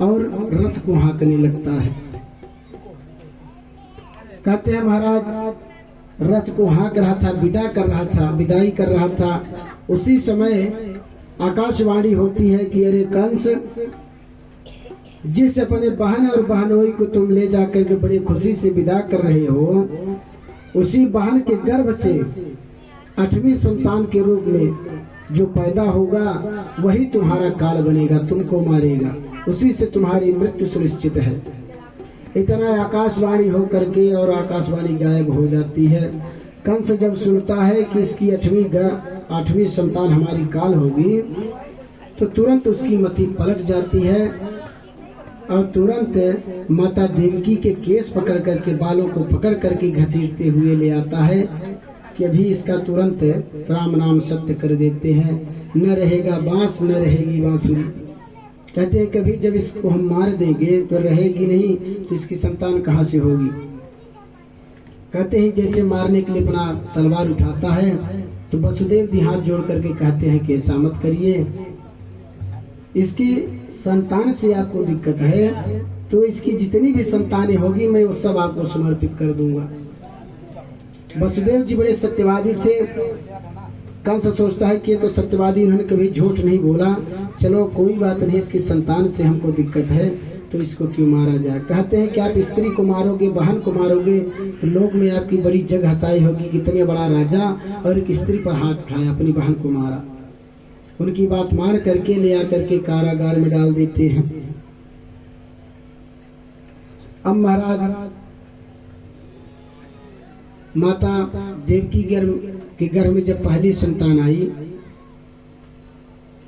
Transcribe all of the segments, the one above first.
और रथ को हाँकने लगता है। कहते हैं महाराज रथ को हाँक रहा था, विदा कर रहा था, विदाई कर रहा था। उसी समय आकाशवाणी होती है कि अरे कंस, जिस अपने बहन और बहनोई को तुम ले जाकर के बड़ी खुशी से विदा कर रहे हो, उसी बहन के गर्भ से 8वीं संतान के रूप में जो पैदा होगा वही तुम्हारा काल बनेगा, तुमको मारेगा, उसी से तुम्हारी मृत्यु सुनिश्चित है। इतना आकाशवाणी हो करके और आकाशवाणी गायब हो जाती है। कंस जब सुनता है कि इसकी 8वीं संतान हमारी काल होगी, तो तुरंत उसकी मति पलट जाती है और तुरंत माता देवकी के केस पकड़ करके, बालों को पकड़ करके घसीटते हुए ले आता है कि अभी इसका तुरंत राम नाम सत्य कर देते हैं, न रहेगा बांस न रहेगी बांसुरी। कहते हैं कभी जब इसको हम मार देंगे तो रहेगी नहीं, तो इसकी संतान कहाँ से होगी। कहते हैं जैसे मारने के लिए अपना तलवार उठाता है तो वसुदेव जी हाथ जोड़ करके कहते हैं कि ऐसा मत करिए, इसकी संतान से आपको दिक्कत है तो इसकी जितनी भी संतानें होगी मैं वो सब आपको समर्पित कर दूंगा। वसुदेव जी बड़े सत्यवादी थे। कंस सोचता है कि ये तो सत्यवादी, इन्होंने कभी झूठ नहीं बोला, चलो कोई बात नहीं, इसकी संतान से हमको दिक्कत है तो इसको क्यों मारा जाए। कहते हैं कि आप स्त्री को मारोगे, बहन को मारोगे तो लोग में आपकी बड़ी जग हंसाई होगी, कितने बड़ा राजा और एक स्त्री पर हाथ उठाया, अपनी बहन को मारा। उनकी बात मान करके ले आकर के कारागार में डाल देते हैं। अब महाराज माता देवकी के गर्भ में जब पहली संतान आई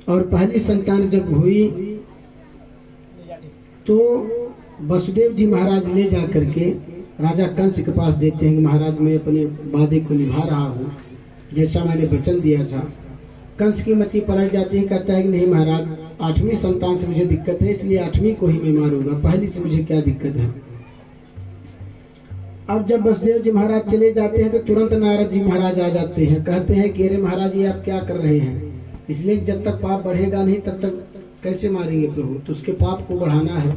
और पहली संतान जब हुई तो वसुदेव जी महाराज ले जा करके राजा कंस के पास देते हैं कि महाराज मैं अपने वादे को निभा रहा हूँ, जैसा मैंने वचन दिया था। कंस की मति पलट जाती है, कहता है कि नहीं महाराज, 8वीं संतान से मुझे दिक्कत है, इसलिए 8वीं को ही मैं मारूंगा, पहली से मुझे क्या दिक्कत है। अब जब वसुदेव जी महाराज चले जाते हैं तो तुरंत नारद जी महाराज आ जाते हैं। कहते हैं कि अरे महाराज ये आप क्या कर रहे हैं, इसलिए जब तक पाप बढ़ेगा नहीं तब तक कैसे मारेंगे प्रभु, तो उसके पाप को बढ़ाना है।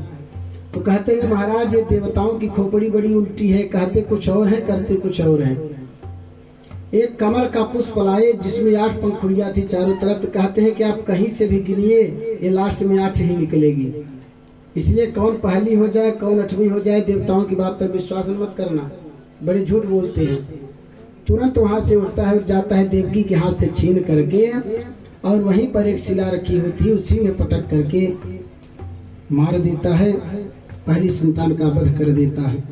तो कहते हैं महाराज ये देवताओं की खोपड़ी बड़ी उल्टी है, कहते कुछ और है करते कुछ और है। एक कमल का पुष्प लाए जिसमें 8 पंखुड़ियां थी चारों तरफ। तो कहते हैं कि आप कहीं से भी गिनिए, ये लास्ट में 8 ही निकलेगी, इसलिए कौन पहली हो जाए कौन 8वीं हो जाए, देवताओं की बात पर विश्वास मत करना, बड़े झूठ बोलते हैं। तुरंत वहां से उठता है और जाता है देवकी के हाथ से छीन करके, और वहीं पर एक शिला रखी हुई थी उसी में पटक करके मार देता है, पहली संतान का वध कर देता है।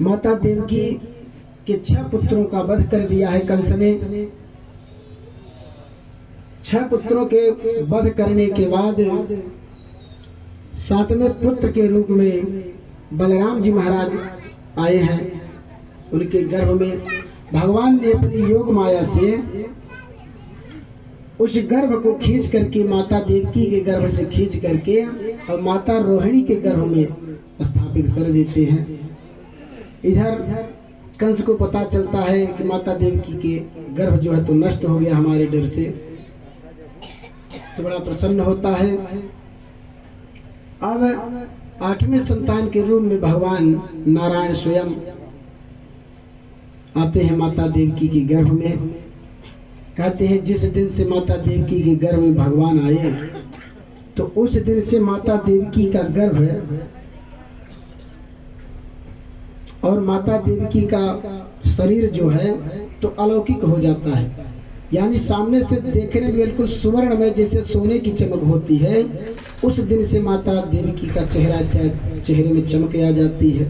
माता देवकी के 6 पुत्रों का वध कर दिया है कंस ने। 6 पुत्रों के वध करने के बाद 7वें पुत्र के रूप में बलराम जी महाराज आए हैं। उनके गर्भ में भगवान ने अपनी योग माया से उस गर्भ को खींच करके माता देवकी के गर्भ से खींच करके और माता रोहिणी के गर्भ में स्थापित कर देते हैं। इधर कंस को पता चलता है कि माता देवकी के गर्भ जो है तो नष्ट हो गया हमारे डर से, तो बड़ा प्रसन्न होता है। अब 8वें संतान के रूप में भगवान नारायण स्वयं आते हैं माता देवकी के गर्भ में। कहते हैं जिस दिन से माता देवकी के गर्भ में भगवान आए तो उस दिन से माता देवकी का गर्भ और माता देवकी का शरीर जो है तो अलौकिक हो जाता है, यानी सामने से देखने में बिल्कुल सुवर्ण में जैसे सोने की चमक होती है। उस दिन से माता देवकी का चेहरे में चमक आ जाती है।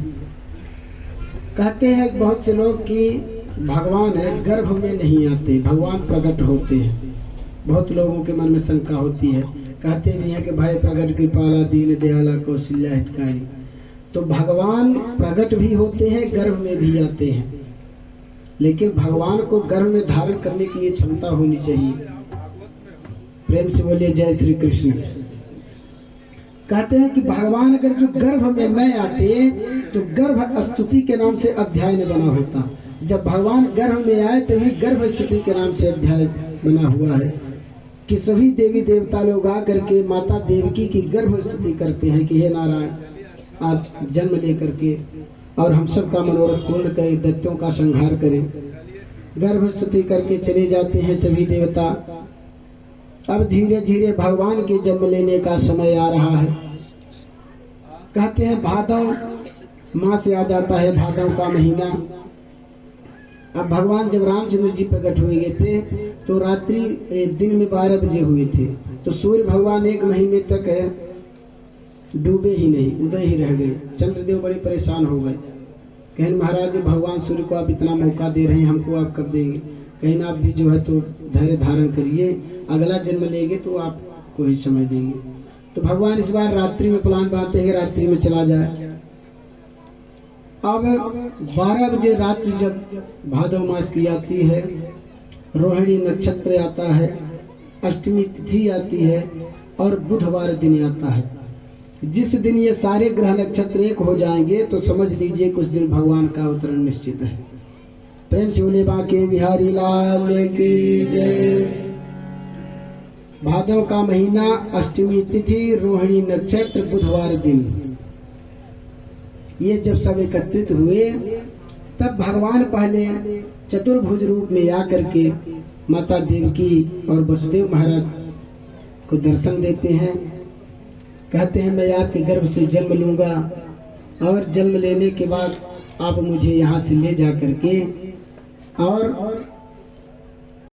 कहते हैं बहुत से लोग कि भगवान है गर्भ में नहीं आते, भगवान प्रकट होते हैं। बहुत लोगों के मन में शंका होती है, कहते भी हैं कि भाई प्रकट कृपाला दीन दयाला कौशल्या हितकारी। तो भगवान प्रकट भी होते हैं, गर्भ में भी आते हैं, लेकिन भगवान को गर्भ में धारण करने की ये क्षमता होनी चाहिए। प्रेम से बोलिए जय श्री कृष्ण। कहते हैं कि भगवान अगर जो गर्भ में नहीं आते तो गर्भ स्तुति के नाम से अध्याय न बना होता। जब भगवान गर्भ में आए तो ही गर्भ स्तुति के नाम से अध्याय बना हुआ है। कि सभी देवी देवता लोग आ करके माता देवकी की गर्भ स्तुति करते हैं कि हे नारायण, आज जन्म लेकर के और हम सब का मनोरथ पूर्ण करें, दैत्यों का संहार करें। गर्भ स्तुति करके चले जाते हैं सभी देवता। अब धीरे धीरे भगवान के जन्म लेने का समय आ रहा है। कहते हैं भादव मास से आ जाता है, भादव का महीना। अब भगवान जब रामचंद्र जी प्रकट हुए थे तो रात्रि दिन में 12 बजे हुए थे, तो सूर्य भगवान 1 महीने तक डूबे ही नहीं, उदय ही रह गए। चंद्रदेव बड़े परेशान हो गए, कहें महाराज भगवान सूर्य को आप इतना मौका दे रहे हैं, हमको आप कब देंगे? कहीं आप भी जो है तो धैर्य धारण करिए, अगला जन्म लेंगे तो आपको ही समय देंगे। तो भगवान इस बार रात्रि में प्लान बनाते हैं, रात्रि में चला जाए। अब 12 बजे रात्रि जब भादव मास की आती है, रोहिणी नक्षत्र आता है, अष्टमी तिथि आती है और बुधवार दिन आता है। जिस दिन ये सारे ग्रह नक्षत्र एक हो जाएंगे तो समझ लीजिए कुछ दिन भगवान का अवतरण निश्चित है। प्रेम से बोले बांके बिहारी लाल की जय। भादव का महीना, अष्टमी तिथि, रोहिणी नक्षत्र, बुधवार दिन, ये जब सब एकत्रित हुए तब भगवान पहले चतुर्भुज रूप में आकर के माता देवकी और वसुदेव महाराज को दर्शन देते हैं। कहते हैं मैं आपके गर्भ से जन्म लूंगा और जन्म लेने के बाद आप मुझे यहाँ से ले जा करके और